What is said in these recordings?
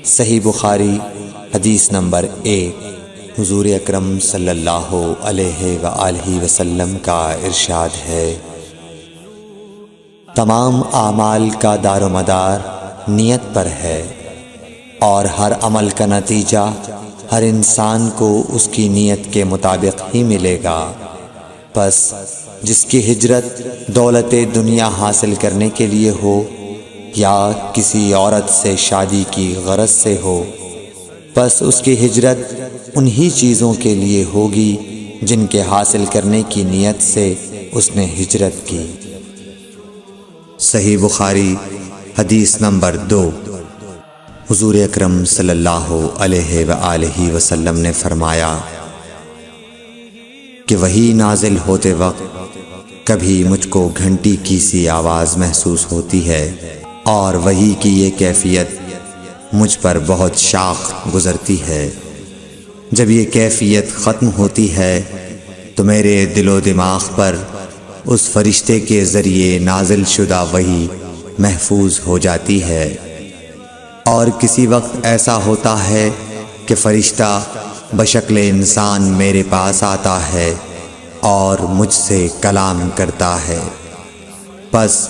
صحیح بخاری حدیث نمبر 1۔ حضور اکرم صلی اللہ علیہ وآلہ وسلم کا ارشاد ہے، تمام اعمال کا دار و مدار نیت پر ہے، اور ہر عمل کا نتیجہ ہر انسان کو اس کی نیت کے مطابق ہی ملے گا۔ پس جس کی ہجرت دولت دنیا حاصل کرنے کے لیے ہو یا کسی عورت سے شادی کی غرض سے ہو، پس اس کی ہجرت انہی چیزوں کے لیے ہوگی جن کے حاصل کرنے کی نیت سے اس نے ہجرت کی۔ صحیح بخاری حدیث نمبر 2۔ حضور اکرم صلی اللہ علیہ وآلہ وسلم نے فرمایا کہ وحی نازل ہوتے وقت کبھی مجھ کو گھنٹی کی سی آواز محسوس ہوتی ہے، اور وحی کی یہ کیفیت مجھ پر بہت شاق گزرتی ہے۔ جب یہ کیفیت ختم ہوتی ہے تو میرے دل و دماغ پر اس فرشتے کے ذریعے نازل شدہ وحی محفوظ ہو جاتی ہے، اور کسی وقت ایسا ہوتا ہے کہ فرشتہ بشکل انسان میرے پاس آتا ہے اور مجھ سے کلام کرتا ہے، پس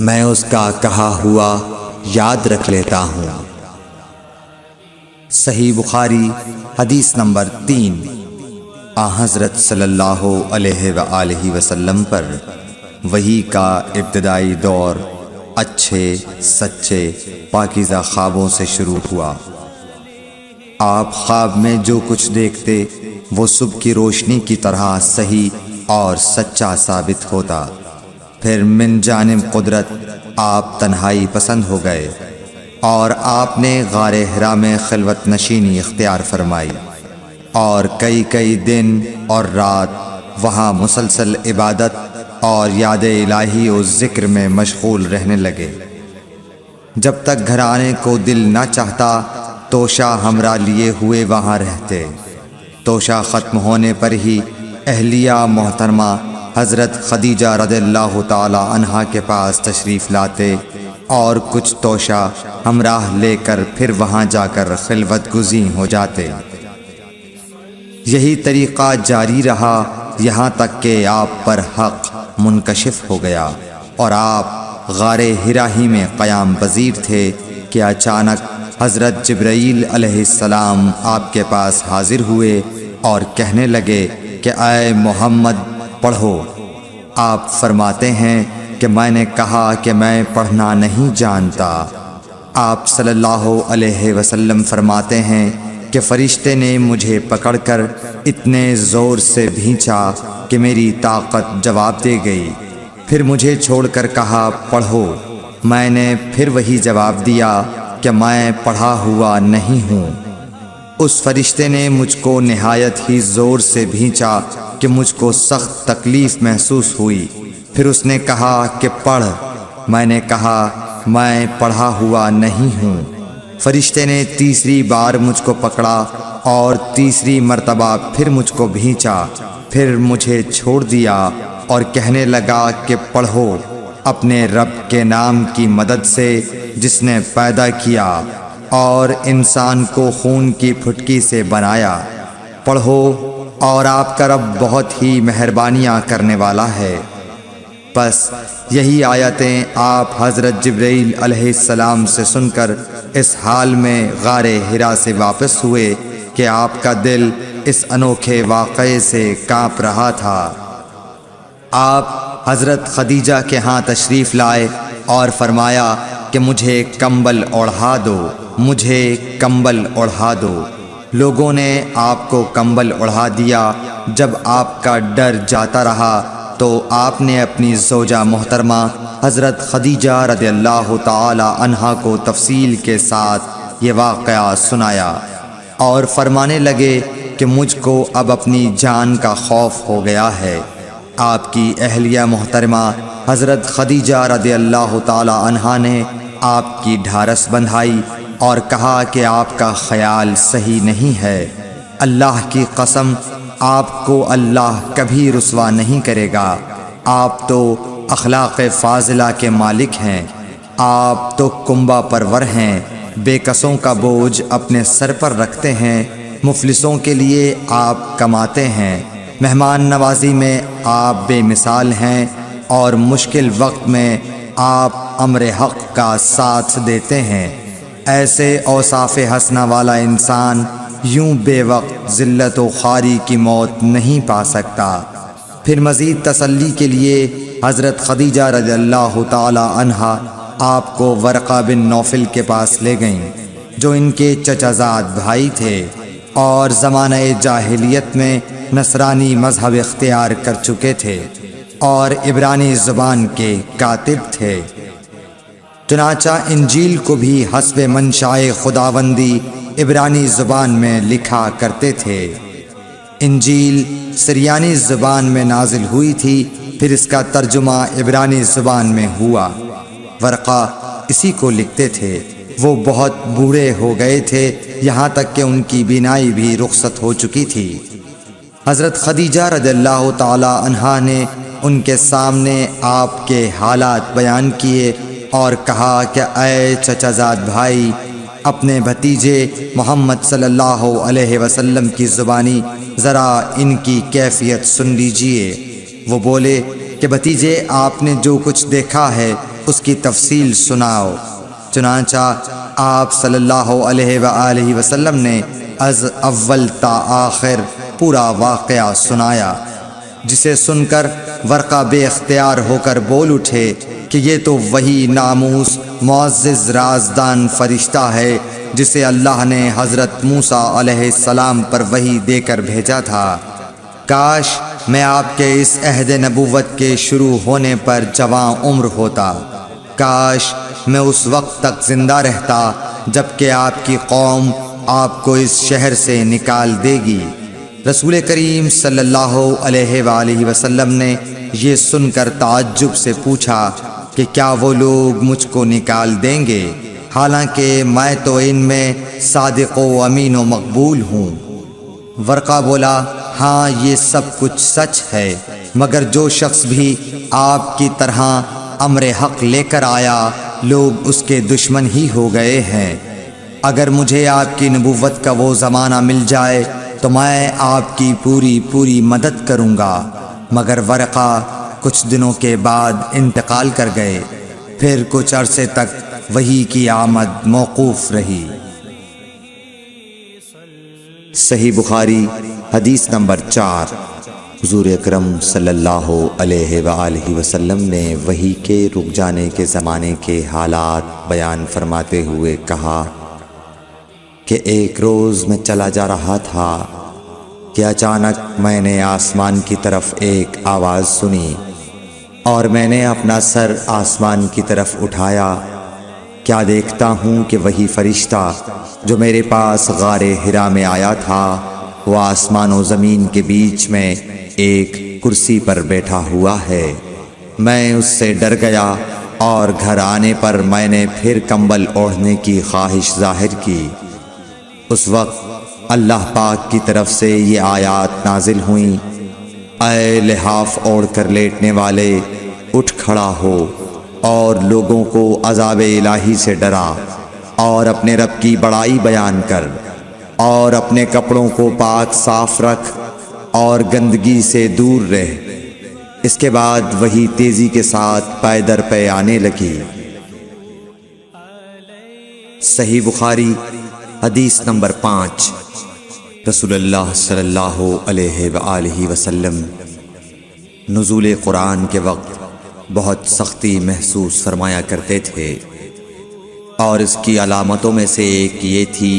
میں اس کا کہا ہوا یاد رکھ لیتا ہوں۔ صحیح بخاری حدیث نمبر 3۔ حضرت صلی اللہ علیہ وآلہ وسلم پر وحی کا ابتدائی دور اچھے سچے پاکیزہ خوابوں سے شروع ہوا۔ آپ خواب میں جو کچھ دیکھتے وہ صبح کی روشنی کی طرح صحیح اور سچا ثابت ہوتا۔ پھر من جانب قدرت آپ تنہائی پسند ہو گئے، اور آپ نے غار حرا میں خلوت نشینی اختیار فرمائی، اور کئی دن اور رات وہاں مسلسل عبادت اور یاد الہی و ذکر میں مشغول رہنے لگے۔ جب تک گھر آنے کو دل نہ چاہتا توشہ ہمراہ لیے ہوئے وہاں رہتے۔ توشہ ختم ہونے پر ہی اہلیہ محترمہ حضرت خدیجہ رضی اللہ تعالی عنہا کے پاس تشریف لاتے، اور کچھ توشہ ہمراہ لے کر پھر وہاں جا کر خلوت گزین ہو جاتے۔ یہی طریقہ جاری رہا یہاں تک کہ آپ پر حق منکشف ہو گیا، اور آپ غار حرا ہی میں قیام پذیر تھے کہ اچانک حضرت جبرائیل علیہ السلام آپ کے پاس حاضر ہوئے اور کہنے لگے کہ اے محمد پڑھو۔ آپ فرماتے ہیں کہ میں نے کہا کہ میں پڑھنا نہیں جانتا۔ آپ صلی اللہ علیہ وسلم فرماتے ہیں کہ فرشتے نے مجھے پکڑ کر اتنے زور سے بھینچا کہ میری طاقت جواب دے گئی۔ پھر مجھے چھوڑ کر کہا پڑھو۔ میں نے پھر وہی جواب دیا کہ میں پڑھا ہوا نہیں ہوں۔ اس فرشتے نے مجھ کو نہایت ہی زور سے بھینچا کہ مجھ کو سخت تکلیف محسوس ہوئی۔ پھر اس نے کہا کہ پڑھ۔ میں نے کہا میں پڑھا ہوا نہیں ہوں۔ فرشتے نے تیسری بار مجھ کو پکڑا اور تیسری مرتبہ پھر مجھ کو بھینچا، پھر مجھے چھوڑ دیا اور کہنے لگا کہ پڑھو اپنے رب کے نام کی مدد سے جس نے پیدا کیا اور انسان کو خون کی پھٹکی سے بنایا۔ پڑھو اور آپ کا رب بہت ہی مہربانیاں کرنے والا ہے۔ پس یہی آیتیں آپ حضرت جبرائیل علیہ السلام سے سن کر اس حال میں غار حرا سے واپس ہوئے کہ آپ کا دل اس انوکھے واقعے سے کانپ رہا تھا۔ آپ حضرت خدیجہ کے ہاں تشریف لائے اور فرمایا کہ مجھے کمبل اوڑھا دو، مجھے کمبل اوڑھا دو۔ لوگوں نے آپ کو کمبل اوڑھا دیا۔ جب آپ کا ڈر جاتا رہا تو آپ نے اپنی زوجہ محترمہ حضرت خدیجہ رضی اللہ تعالی عنہا کو تفصیل کے ساتھ یہ واقعہ سنایا، اور فرمانے لگے کہ مجھ کو اب اپنی جان کا خوف ہو گیا ہے۔ آپ کی اہلیہ محترمہ حضرت خدیجہ رضی اللہ تعالی عنہا نے آپ کی ڈھارس بندھائی اور کہا کہ آپ کا خیال صحیح نہیں ہے۔ اللہ کی قسم آپ کو اللہ کبھی رسوا نہیں کرے گا۔ آپ تو اخلاق فاضلہ کے مالک ہیں، آپ تو کنبہ پرور ہیں، بے کسوں کا بوجھ اپنے سر پر رکھتے ہیں، مفلسوں کے لیے آپ کماتے ہیں، مہمان نوازی میں آپ بے مثال ہیں، اور مشکل وقت میں آپ امر حق کا ساتھ دیتے ہیں۔ ایسے اوصاف حسنہ والا انسان یوں بے وقت ذلت و خواری کی موت نہیں پا سکتا۔ پھر مزید تسلی کے لیے حضرت خدیجہ رضی اللہ تعالی عنہا آپ کو ورقہ بن نوفل کے پاس لے گئیں، جو ان کے چچا زاد بھائی تھے اور زمانہ جاہلیت میں نصرانی مذہب اختیار کر چکے تھے اور عبرانی زبان کے کاتب تھے۔ چنانچہ انجیل کو بھی حسب منشاء خداوندی عبرانی زبان میں لکھا کرتے تھے۔ انجیل سریانی زبان میں نازل ہوئی تھی، پھر اس کا ترجمہ عبرانی زبان میں ہوا۔ ورقہ اسی کو لکھتے تھے۔ وہ بہت بوڑھے ہو گئے تھے، یہاں تک کہ ان کی بینائی بھی رخصت ہو چکی تھی۔ حضرت خدیجہ رضی اللہ تعالی عنہا نے ان کے سامنے آپ کے حالات بیان کیے اور کہا کہ اے چچا زاد بھائی، اپنے بھتیجے محمد صلی اللہ علیہ وسلم کی زبانی ذرا ان کی کیفیت سن لیجئے۔ وہ بولے کہ بھتیجے، آپ نے جو کچھ دیکھا ہے اس کی تفصیل سناؤ۔ چنانچہ آپ صلی اللہ علیہ وآلہ وسلم نے از اول تا آخر پورا واقعہ سنایا، جسے سن کر ورقہ بے اختیار ہو کر بول اٹھے کہ یہ تو وہی ناموس معزز رازدان فرشتہ ہے جسے اللہ نے حضرت موسیٰ علیہ السلام پر وحی دے کر بھیجا تھا۔ کاش میں آپ کے اس عہد نبوت کے شروع ہونے پر جواں عمر ہوتا، کاش میں اس وقت تک زندہ رہتا جب کہ آپ کی قوم آپ کو اس شہر سے نکال دے گی۔ رسول کریم صلی اللہ علیہ وآلہ وسلم نے یہ سن کر تعجب سے پوچھا کہ کیا وہ لوگ مجھ کو نکال دیں گے، حالانکہ میں تو ان میں صادق و امین و مقبول ہوں۔ ورقہ بولا، ہاں یہ سب کچھ سچ ہے، مگر جو شخص بھی آپ کی طرح امر حق لے کر آیا، لوگ اس کے دشمن ہی ہو گئے ہیں۔ اگر مجھے آپ کی نبوت کا وہ زمانہ مل جائے تو میں آپ کی پوری مدد کروں گا، مگر ورقہ کچھ دنوں کے بعد انتقال کر گئے۔ پھر کچھ عرصے تک وحی کی آمد موقوف رہی۔ صحیح بخاری حدیث نمبر 4۔ حضور اکرم صلی اللہ علیہ وآلہ وسلم نے وحی کے رک جانے کے زمانے کے حالات بیان فرماتے ہوئے کہا کہ ایک روز میں چلا جا رہا تھا کہ اچانک میں نے آسمان کی طرف ایک آواز سنی اور میں نے اپنا سر آسمان کی طرف اٹھایا۔ کیا دیکھتا ہوں کہ وہی فرشتہ جو میرے پاس غار حرا میں آیا تھا، وہ آسمان و زمین کے بیچ میں ایک کرسی پر بیٹھا ہوا ہے۔ میں اس سے ڈر گیا اور گھر آنے پر میں نے پھر کمبل اوڑھنے کی خواہش ظاہر کی۔ اس وقت اللہ پاک کی طرف سے یہ آیات نازل ہوئیں، اے لحاف اوڑھ کر لیٹنے والے، اٹھ کھڑا ہو اور لوگوں کو عذاب الہی سے ڈرا، اور اپنے رب کی بڑائی بیان کر، اور اپنے کپڑوں کو پاک صاف رکھ اور گندگی سے دور رہ۔ اس کے بعد وہی تیزی کے ساتھ پے در پے آنے لگی۔ صحیح بخاری حدیث نمبر 5۔ رسول اللہ صلی اللہ علیہ وآلہ وسلم نزول قرآن کے وقت بہت سختی محسوس فرمایا کرتے تھے، اور اس کی علامتوں میں سے ایک یہ تھی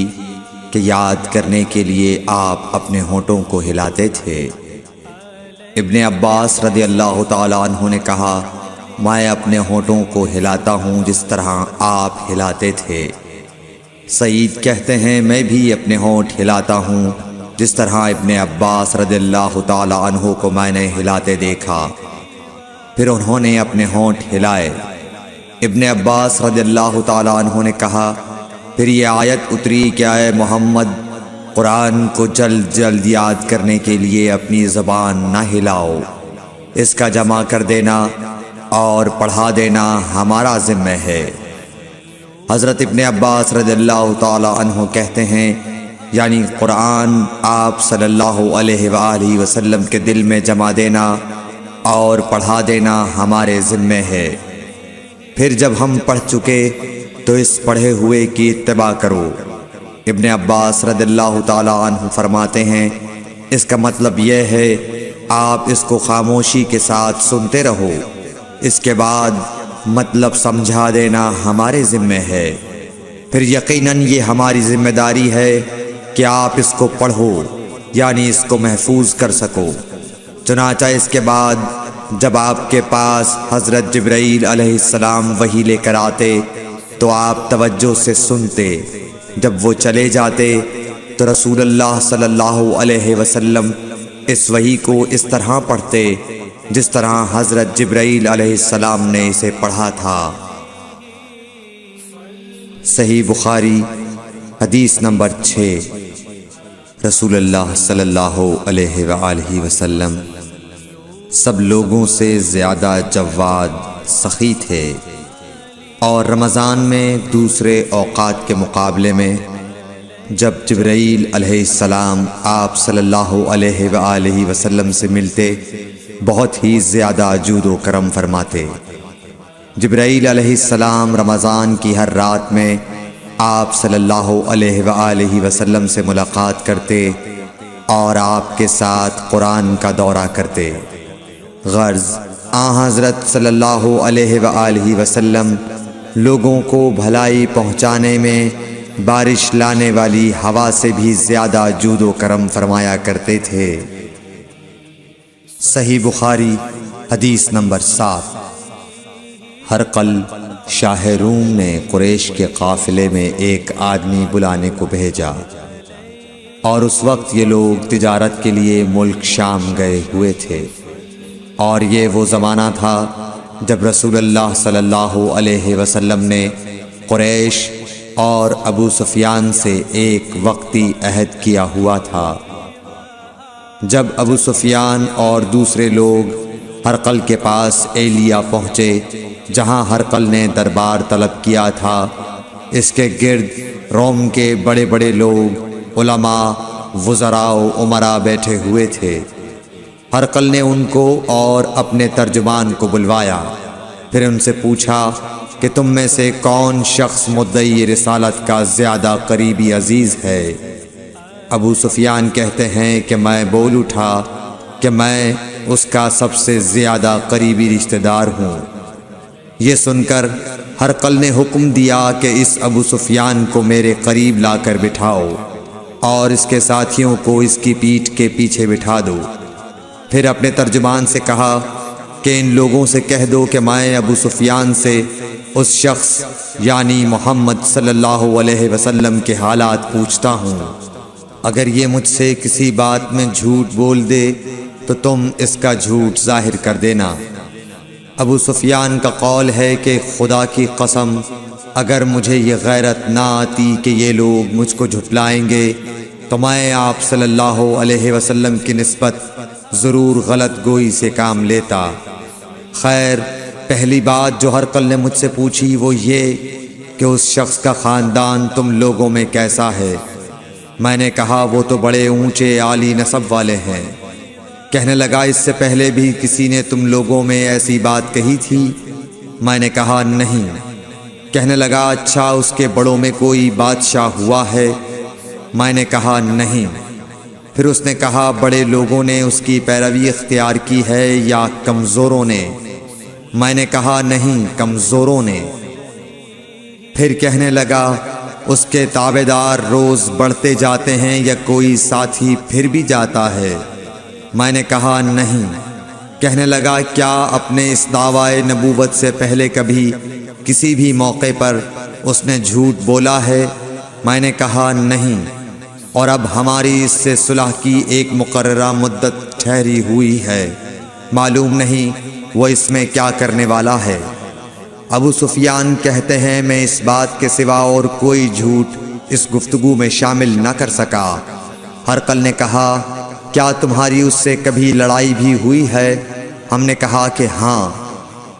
کہ یاد کرنے کے لیے آپ اپنے ہونٹوں کو ہلاتے تھے۔ ابن عباس رضی اللہ تعالیٰ عنہ نے کہا، میں اپنے ہونٹوں کو ہلاتا ہوں جس طرح آپ ہلاتے تھے۔ سعید کہتے ہیں، میں بھی اپنے ہونٹ ہلاتا ہوں جس طرح ابن عباس رضی اللہ تعالیٰ عنہ کو میں نے ہلاتے دیکھا۔ پھر انہوں نے اپنے ہونٹ ہلائے۔ ابن عباس رضی اللہ تعالیٰ عنہ نے کہا، پھر یہ آیت اتری کہ اے محمد، قرآن کو جلد جلد یاد کرنے کے لیے اپنی زبان نہ ہلاؤ، اس کا جمع کر دینا اور پڑھا دینا ہمارا ذمہ ہے۔ حضرت ابن عباس رضی اللہ تعالی عنہ کہتے ہیں، یعنی قرآن آپ صلی اللہ علیہ وآلہ وسلم کے دل میں جما دینا اور پڑھا دینا ہمارے ذمے ہے۔ پھر جب ہم پڑھ چکے تو اس پڑھے ہوئے کی اتباع کرو۔ ابن عباس رضی اللہ تعالی عنہ فرماتے ہیں، اس کا مطلب یہ ہے آپ اس کو خاموشی کے ساتھ سنتے رہو، اس کے بعد مطلب سمجھا دینا ہمارے ذمے ہے۔ پھر یقیناً یہ ہماری ذمہ داری ہے کہ آپ اس کو پڑھو، یعنی اس کو محفوظ کر سکو۔ چنانچہ اس کے بعد جب آپ کے پاس حضرت جبرائیل علیہ السلام وحی لے کر آتے تو آپ توجہ سے سنتے، جب وہ چلے جاتے تو رسول اللہ صلی اللہ علیہ وسلم اس وحی کو اس طرح پڑھتے جس طرح حضرت جبرائیل علیہ السلام نے اسے پڑھا تھا۔ صحیح بخاری حدیث نمبر 6۔ رسول اللہ صلی اللہ علیہ وآلہ وسلم سب لوگوں سے زیادہ جواد سخی تھے، اور رمضان میں دوسرے اوقات کے مقابلے میں جب جبرائیل علیہ السلام آپ صلی اللہ علیہ وآلہ وسلم سے ملتے بہت ہی زیادہ جود و کرم فرماتے۔ جبرائیل علیہ السلام رمضان کی ہر رات میں آپ صلی اللہ علیہ وآلہ وسلم سے ملاقات کرتے اور آپ کے ساتھ قرآن کا دورہ کرتے۔ غرض حضرت صلی اللہ علیہ وآلہ وسلم لوگوں کو بھلائی پہنچانے میں بارش لانے والی ہوا سے بھی زیادہ جود و کرم فرمایا کرتے تھے۔ صحیح بخاری حدیث نمبر 7۔ ہرقل شاہ روم نے قریش کے قافلے میں ایک آدمی بلانے کو بھیجا، اور اس وقت یہ لوگ تجارت کے لیے ملک شام گئے ہوئے تھے، اور یہ وہ زمانہ تھا جب رسول اللہ صلی اللہ علیہ وسلم نے قریش اور ابو سفیان سے ایک وقتی عہد کیا ہوا تھا۔ جب ابو سفیان اور دوسرے لوگ ہرقل کے پاس ایلیا پہنچے جہاں ہرقل نے دربار طلب کیا تھا، اس کے گرد روم کے بڑے بڑے لوگ، علماء، وزراء و امراء بیٹھے ہوئے تھے۔ ہرقل نے ان کو اور اپنے ترجمان کو بلوایا، پھر ان سے پوچھا کہ تم میں سے کون شخص مدعی رسالت کا زیادہ قریبی عزیز ہے؟ ابو سفیان کہتے ہیں کہ میں بول اٹھا کہ میں اس کا سب سے زیادہ قریبی رشتہ دار ہوں۔ یہ سن کر ہرقل نے حکم دیا کہ اس ابو سفیان کو میرے قریب لا کر بٹھاؤ اور اس کے ساتھیوں کو اس کی پیٹھ کے پیچھے بٹھا دو۔ پھر اپنے ترجمان سے کہا کہ ان لوگوں سے کہہ دو کہ میں ابو سفیان سے اس شخص یعنی محمد صلی اللہ علیہ وسلم کے حالات پوچھتا ہوں، اگر یہ مجھ سے کسی بات میں جھوٹ بول دے تو تم اس کا جھوٹ ظاہر کر دینا۔ ابو سفیان کا قول ہے کہ خدا کی قسم اگر مجھے یہ غیرت نہ آتی کہ یہ لوگ مجھ کو جھٹلائیں گے تو میں آپ صلی اللہ علیہ وسلم کی نسبت ضرور غلط گوئی سے کام لیتا۔ خیر، پہلی بات جو ہرقل نے مجھ سے پوچھی وہ یہ کہ اس شخص کا خاندان تم لوگوں میں کیسا ہے؟ میں نے کہا وہ تو بڑے اونچے عالی نسب والے ہیں۔ کہنے لگا اس سے پہلے بھی کسی نے تم لوگوں میں ایسی بات کہی تھی؟ میں نے کہا نہیں۔ کہنے لگا اچھا اس کے بڑوں میں کوئی بادشاہ ہوا ہے؟ میں نے کہا نہیں۔ پھر اس نے کہا بڑے لوگوں نے اس کی پیروی اختیار کی ہے یا کمزوروں نے؟ میں نے کہا نہیں، کمزوروں نے۔ پھر کہنے لگا اس کے تابعدار روز بڑھتے جاتے ہیں یا کوئی ساتھی پھر بھی جاتا ہے؟ میں نے کہا نہیں۔ کہنے لگا کیا اپنے اس دعوی نبوت سے پہلے کبھی کسی بھی موقع پر اس نے جھوٹ بولا ہے؟ میں نے کہا نہیں، اور اب ہماری اس سے صلح کی ایک مقررہ مدت ٹھہری ہوئی ہے، معلوم نہیں وہ اس میں کیا کرنے والا ہے۔ ابو سفیان کہتے ہیں میں اس بات کے سوا اور کوئی جھوٹ اس گفتگو میں شامل نہ کر سکا۔ ہرقل نے کہا کیا تمہاری اس سے کبھی لڑائی بھی ہوئی ہے؟ ہم نے کہا کہ ہاں۔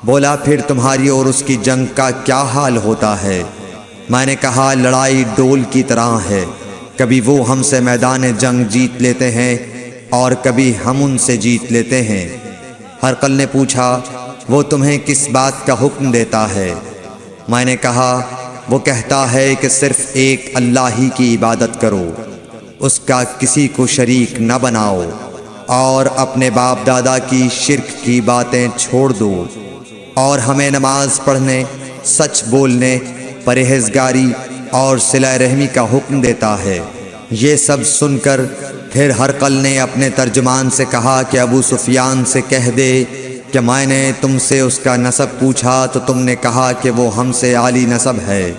بولا پھر تمہاری اور اس کی جنگ کا کیا حال ہوتا ہے؟ میں نے کہا لڑائی ڈول کی طرح ہے، کبھی وہ ہم سے میدان جنگ جیت لیتے ہیں اور کبھی ہم ان سے جیت لیتے ہیں۔ ہرقل نے پوچھا وہ تمہیں کس بات کا حکم دیتا ہے؟ میں نے کہا وہ کہتا ہے کہ صرف ایک اللہ ہی کی عبادت کرو، اس کا کسی کو شریک نہ بناؤ، اور اپنے باپ دادا کی شرک کی باتیں چھوڑ دو، اور ہمیں نماز پڑھنے، سچ بولنے، پرہیزگاری اور صلہ رحمی کا حکم دیتا ہے۔ یہ سب سن کر پھر ہرقل نے اپنے ترجمان سے کہا کہ ابو سفیان سے کہہ دے کہ میں نے تم سے اس کا نسب پوچھا تو تم نے کہا کہ وہ ہم سے عالی نسب ہے،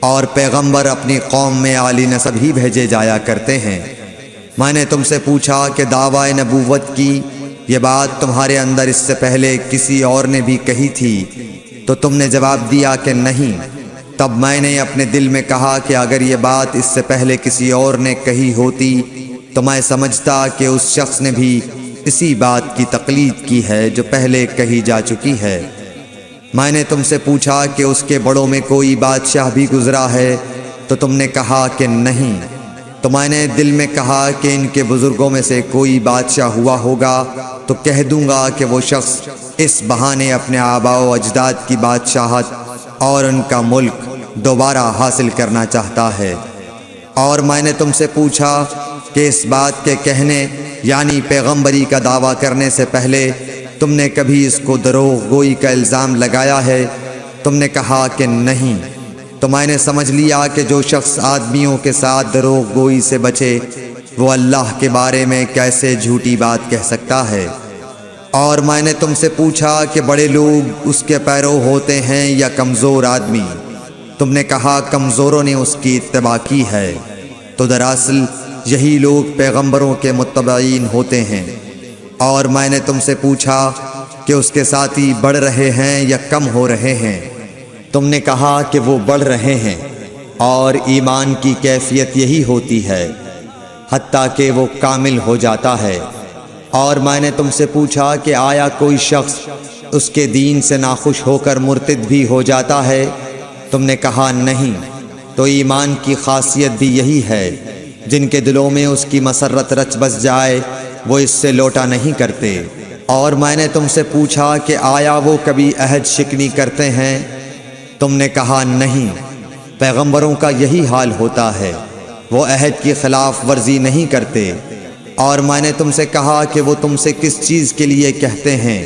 اور پیغمبر اپنی قوم میں عالی نسب ہی بھیجے جایا کرتے ہیں۔ میں نے تم سے پوچھا کہ دعوی نبوت کی یہ بات تمہارے اندر اس سے پہلے کسی اور نے بھی کہی تھی؟ تو تم نے جواب دیا کہ نہیں۔ تب میں نے اپنے دل میں کہا کہ اگر یہ بات اس سے پہلے کسی اور نے کہی ہوتی تو میں سمجھتا کہ اس شخص نے بھی اسی بات کی تقلید کی ہے جو پہلے کہی جا چکی ہے۔ میں نے تم سے پوچھا کہ اس کے بڑوں میں کوئی بادشاہ بھی گزرا ہے تو تم نے کہا کہ نہیں۔ تو میں نے دل میں کہا کہ ان کے بزرگوں میں سے کوئی بادشاہ ہوا ہوگا تو کہہ دوں گا کہ وہ شخص اس بہانے اپنے آباء و اجداد کی بادشاہت اور ان کا ملک دوبارہ حاصل کرنا چاہتا ہے۔ اور میں نے تم سے پوچھا کہ اس بات کے کہنے یعنی پیغمبری کا دعویٰ کرنے سے پہلے تم نے کبھی اس کو دروغ گوئی کا الزام لگایا ہے؟ تم نے کہا کہ نہیں۔ تو میں نے سمجھ لیا کہ جو شخص آدمیوں کے ساتھ دروغ گوئی سے بچے وہ اللہ کے بارے میں کیسے جھوٹی بات کہہ سکتا ہے۔ اور میں نے تم سے پوچھا کہ بڑے لوگ اس کے پیرو ہوتے ہیں یا کمزور آدمی؟ تم نے کہا کمزوروں نے اس کی اتباع کی ہے۔ تو دراصل یہی لوگ پیغمبروں کے متبعین ہوتے ہیں۔ اور میں نے تم سے پوچھا کہ اس کے ساتھی بڑھ رہے ہیں یا کم ہو رہے ہیں؟ تم نے کہا کہ وہ بڑھ رہے ہیں، اور ایمان کی کیفیت یہی ہوتی ہے حتیٰ کہ وہ کامل ہو جاتا ہے۔ اور میں نے تم سے پوچھا کہ آیا کوئی شخص اس کے دین سے ناخوش ہو کر مرتد بھی ہو جاتا ہے؟ تم نے کہا نہیں۔ تو ایمان کی خاصیت بھی یہی ہے، جن کے دلوں میں اس کی مسرت رچ بس جائے وہ اس سے لوٹا نہیں کرتے۔ اور میں نے تم سے پوچھا کہ آیا وہ کبھی عہد شکنی کرتے ہیں؟ تم نے کہا نہیں۔ پیغمبروں کا یہی حال ہوتا ہے، وہ عہد کی خلاف ورزی نہیں کرتے۔ اور میں نے تم سے کہا کہ وہ تم سے کس چیز کے لیے کہتے ہیں؟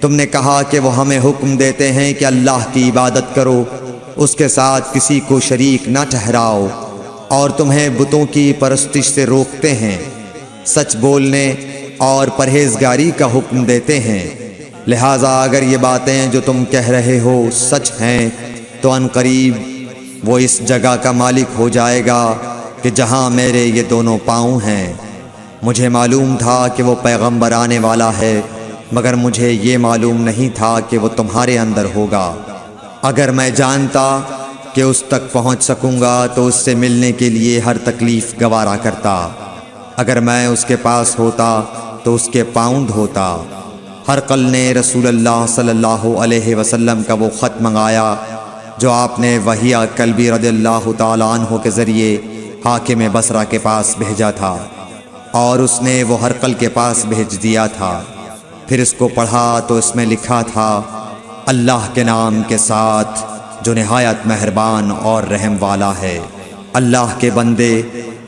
تم نے کہا کہ وہ ہمیں حکم دیتے ہیں کہ اللہ کی عبادت کرو، اس کے ساتھ کسی کو شریک نہ ٹھہراؤ، اور تمہیں بتوں کی پرستش سے روکتے ہیں، سچ بولنے اور پرہیزگاری کا حکم دیتے ہیں۔ لہٰذا اگر یہ باتیں جو تم کہہ رہے ہو سچ ہیں تو ان قریب وہ اس جگہ کا مالک ہو جائے گا کہ جہاں میرے یہ دونوں پاؤں ہیں۔ مجھے معلوم تھا کہ وہ پیغمبر آنے والا ہے، مگر مجھے یہ معلوم نہیں تھا کہ وہ تمہارے اندر ہوگا۔ اگر میں جانتا کہ اس تک پہنچ سکوں گا تو اس سے ملنے کے لیے ہر تکلیف گوارا کرتا۔ اگر میں اس کے پاس ہوتا تو اس کے پاؤں دھوتا۔ ہرقل نے رسول اللہ صلی اللہ علیہ وسلم کا وہ خط منگایا جو آپ نے وحیہ کلبی رضی اللہ تعالیٰ عنہ کے ذریعے حاکم بصرہ کے پاس بھیجا تھا، اور اس نے وہ ہرقل کے پاس بھیج دیا تھا۔ پھر اس کو پڑھا تو اس میں لکھا تھا، اللہ کے نام کے ساتھ جو نہایت مہربان اور رحم والا ہے۔ اللہ کے بندے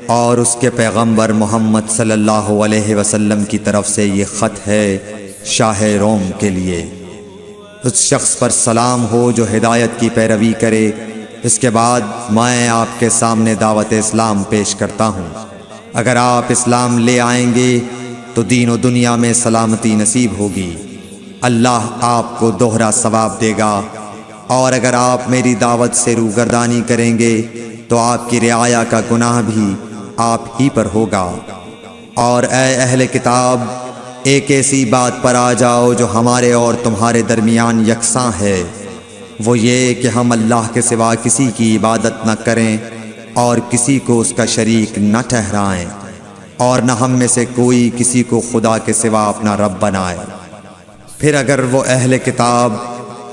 اور اس کے پیغمبر محمد صلی اللہ علیہ وسلم کی طرف سے یہ خط ہے شاہ روم کے لیے۔ اس شخص پر سلام ہو جو ہدایت کی پیروی کرے۔ اس کے بعد میں آپ کے سامنے دعوت اسلام پیش کرتا ہوں۔ اگر آپ اسلام لے آئیں گے تو دین و دنیا میں سلامتی نصیب ہوگی، اللہ آپ کو دوہرا ثواب دے گا، اور اگر آپ میری دعوت سے روگردانی کریں گے تو آپ کی رعایا کا گناہ بھی آپ ہی پر ہوگا۔ اور اے اہل کتاب، ایک ایسی بات پر آ جاؤ جو ہمارے اور تمہارے درمیان یکساں ہے، وہ یہ کہ ہم اللہ کے سوا کسی کی عبادت نہ کریں اور کسی کو اس کا شریک نہ ٹھہرائیں، اور نہ ہم میں سے کوئی کسی کو خدا کے سوا اپنا رب بنائے۔ پھر اگر وہ اہل کتاب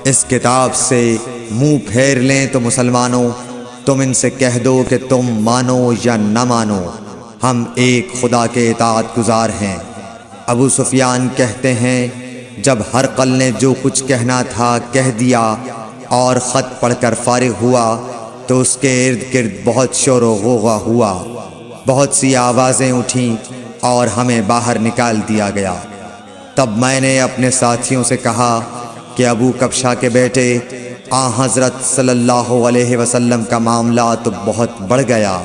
اس کتاب سے منہ پھیر لیں تو مسلمانوں، تم ان سے کہہ دو کہ تم مانو یا نہ مانو، ہم ایک خدا کے اطاعت گزار ہیں۔ ابو سفیان کہتے ہیں جب ہرقل نے جو کچھ کہنا تھا کہہ دیا اور خط پڑھ کر فارغ ہوا تو اس کے ارد گرد بہت شور و غوغا ہوا، بہت سی آوازیں اٹھیں اور ہمیں باہر نکال دیا گیا۔ تب میں نے اپنے ساتھیوں سے کہا کہ ابو کبشہ کے بیٹے حضرت صلی اللہ علیہ وسلم کا معاملہ تو بہت بڑھ گیا،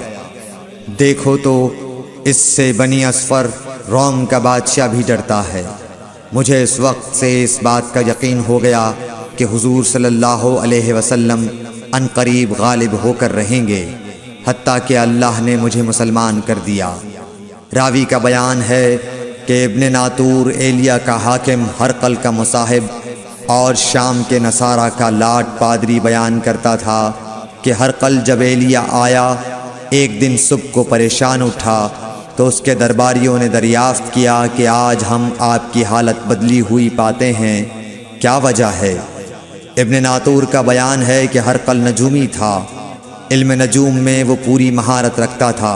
دیکھو تو اس سے بنی اصفر روم کا بادشاہ بھی ڈرتا ہے۔ مجھے اس وقت سے اس بات کا یقین ہو گیا کہ حضور صلی اللہ علیہ وسلم ان قریب غالب ہو کر رہیں گے، حتیٰ کہ اللہ نے مجھے مسلمان کر دیا۔ راوی کا بیان ہے کہ ابن ناطور ایلیا کا حاکم ہرقل کا مصاحب اور شام کے نصارہ کا لاٹ پادری بیان کرتا تھا کہ ہرقل جب ایلیا آیا ایک دن صبح کو پریشان اٹھا تو اس کے درباریوں نے دریافت کیا کہ آج ہم آپ کی حالت بدلی ہوئی پاتے ہیں، کیا وجہ ہے؟ ابن ناطور کا بیان ہے کہ ہرقل نجومی تھا، علم نجوم میں وہ پوری مہارت رکھتا تھا۔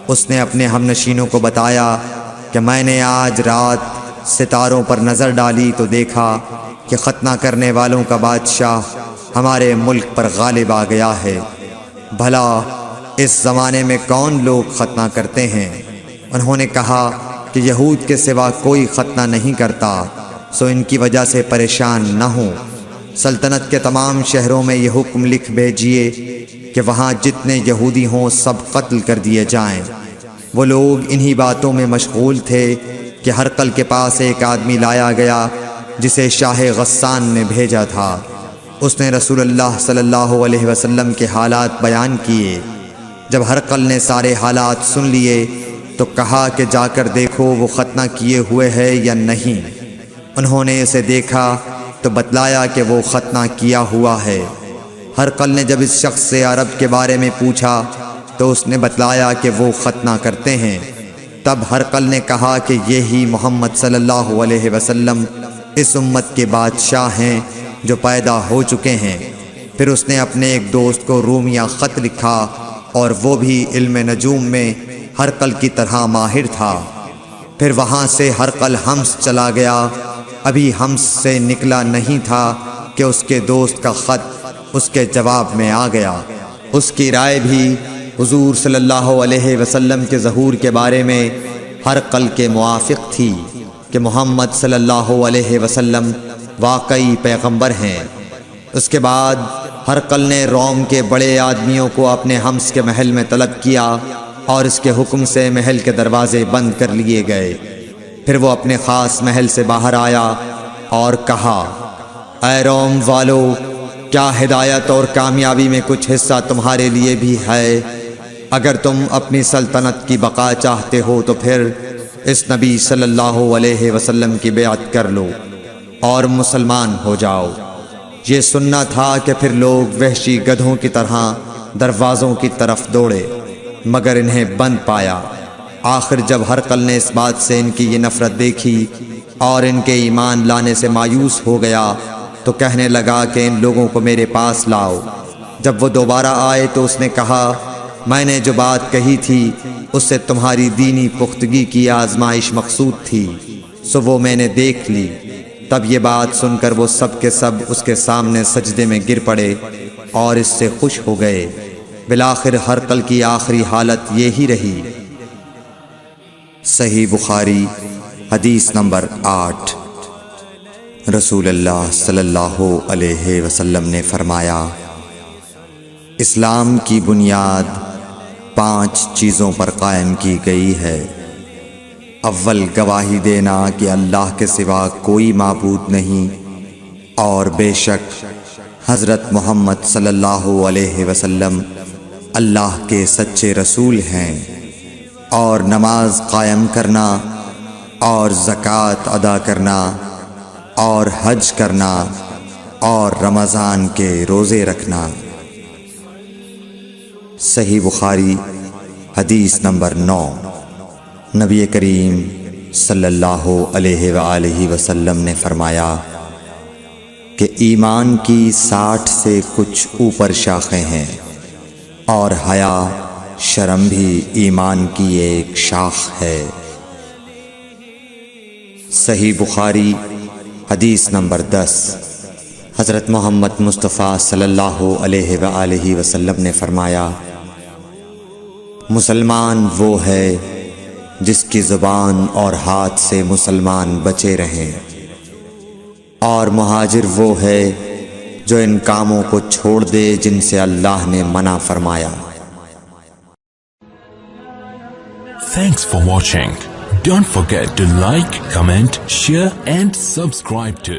اس نے اپنے ہم نشینوں کو بتایا کہ میں نے آج رات ستاروں پر نظر ڈالی تو دیکھا کہ ختنہ کرنے والوں کا بادشاہ ہمارے ملک پر غالب آ گیا ہے۔ بھلا اس زمانے میں کون لوگ ختنہ کرتے ہیں؟ انہوں نے کہا کہ یہود کے سوا کوئی ختنہ نہیں کرتا، سو ان کی وجہ سے پریشان نہ ہوں۔ سلطنت کے تمام شہروں میں یہ حکم لکھ بھیجیے کہ وہاں جتنے یہودی ہوں سب قتل کر دیے جائیں۔ وہ لوگ انہی باتوں میں مشغول تھے کہ ہرقل کے پاس ایک آدمی لایا گیا جسے شاہ غسان نے بھیجا تھا۔ اس نے رسول اللہ صلی اللہ علیہ وسلم کے حالات بیان کیے۔ جب ہرقل نے سارے حالات سن لیے تو کہا کہ جا کر دیکھو وہ ختنہ کیے ہوئے ہے یا نہیں۔ انہوں نے اسے دیکھا تو بتلایا کہ وہ ختنہ کیا ہوا ہے۔ ہرقل نے جب اس شخص سے عرب کے بارے میں پوچھا تو اس نے بتلایا کہ وہ ختنہ کرتے ہیں۔ تب ہرقل نے کہا کہ یہی محمد صلی اللہ علیہ وسلم اس امت کے بادشاہ ہیں جو پیدا ہو چکے ہیں۔ پھر اس نے اپنے ایک دوست کو رومیہ خط لکھا اور وہ بھی علم نجوم میں ہرقل کی طرح ماہر تھا۔ پھر وہاں سے ہرقل حمص چلا گیا۔ ابھی حمص سے نکلا نہیں تھا کہ اس کے دوست کا خط اس کے جواب میں آ گیا۔ اس کی رائے بھی حضور صلی اللہ علیہ وسلم کے ظہور کے بارے میں ہرقل کے موافق تھی کہ محمد صلی اللہ علیہ وسلم واقعی پیغمبر ہیں۔ اس کے بعد ہرقل نے روم کے بڑے آدمیوں کو اپنے حمص کے محل میں طلب کیا اور اس کے حکم سے محل کے دروازے بند کر لیے گئے۔ پھر وہ اپنے خاص محل سے باہر آیا اور کہا، اے روم والو، کیا ہدایت اور کامیابی میں کچھ حصہ تمہارے لیے بھی ہے؟ اگر تم اپنی سلطنت کی بقا چاہتے ہو تو پھر اس نبی صلی اللہ علیہ وسلم کی بیعت کر لو اور مسلمان ہو جاؤ۔ یہ سننا تھا کہ پھر لوگ وحشی گدھوں کی طرح دروازوں کی طرف دوڑے، مگر انہیں بند پایا۔ آخر جب ہرقل نے اس بات سے ان کی یہ نفرت دیکھی اور ان کے ایمان لانے سے مایوس ہو گیا تو کہنے لگا کہ ان لوگوں کو میرے پاس لاؤ۔ جب وہ دوبارہ آئے تو اس نے کہا، میں نے جو بات کہی تھی اس سے تمہاری دینی پختگی کی آزمائش مقصود تھی، سو وہ میں نے دیکھ لی۔ تب یہ بات سن کر وہ سب کے سب اس کے سامنے سجدے میں گر پڑے اور اس سے خوش ہو گئے۔ بالآخر ہرقل کی آخری حالت یہی رہی۔ صحیح بخاری حدیث نمبر 8۔ رسول اللہ صلی اللہ علیہ وسلم نے فرمایا، اسلام کی بنیاد 5 چیزوں پر قائم کی گئی ہے۔ اول گواہی دینا کہ اللہ کے سوا کوئی معبود نہیں اور بے شک حضرت محمد صلی اللہ علیہ وسلم اللہ کے سچے رسول ہیں، اور نماز قائم کرنا اور زکوٰۃ ادا کرنا اور حج کرنا اور رمضان کے روزے رکھنا۔ صحیح بخاری حدیث نمبر 9۔ نبی کریم صلی اللہ علیہ وآلہ وسلم نے فرمایا کہ ایمان کی 60 سے کچھ اوپر شاخیں ہیں۔ اور حیا شرم بھی ایمان کی ایک شاخ ہے۔ صحیح بخاری حدیث نمبر 10۔ حضرت محمد مصطفیٰ صلی اللہ علیہ وآلہ وسلم نے فرمایا، مسلمان وہ ہے جس کی زبان اور ہاتھ سے مسلمان بچے رہیں، اور مہاجر وہ ہے جو ان کاموں کو چھوڑ دے جن سے اللہ نے منع فرمایا۔ Thanks for watching. Don't forget to like, comment, share and subscribe to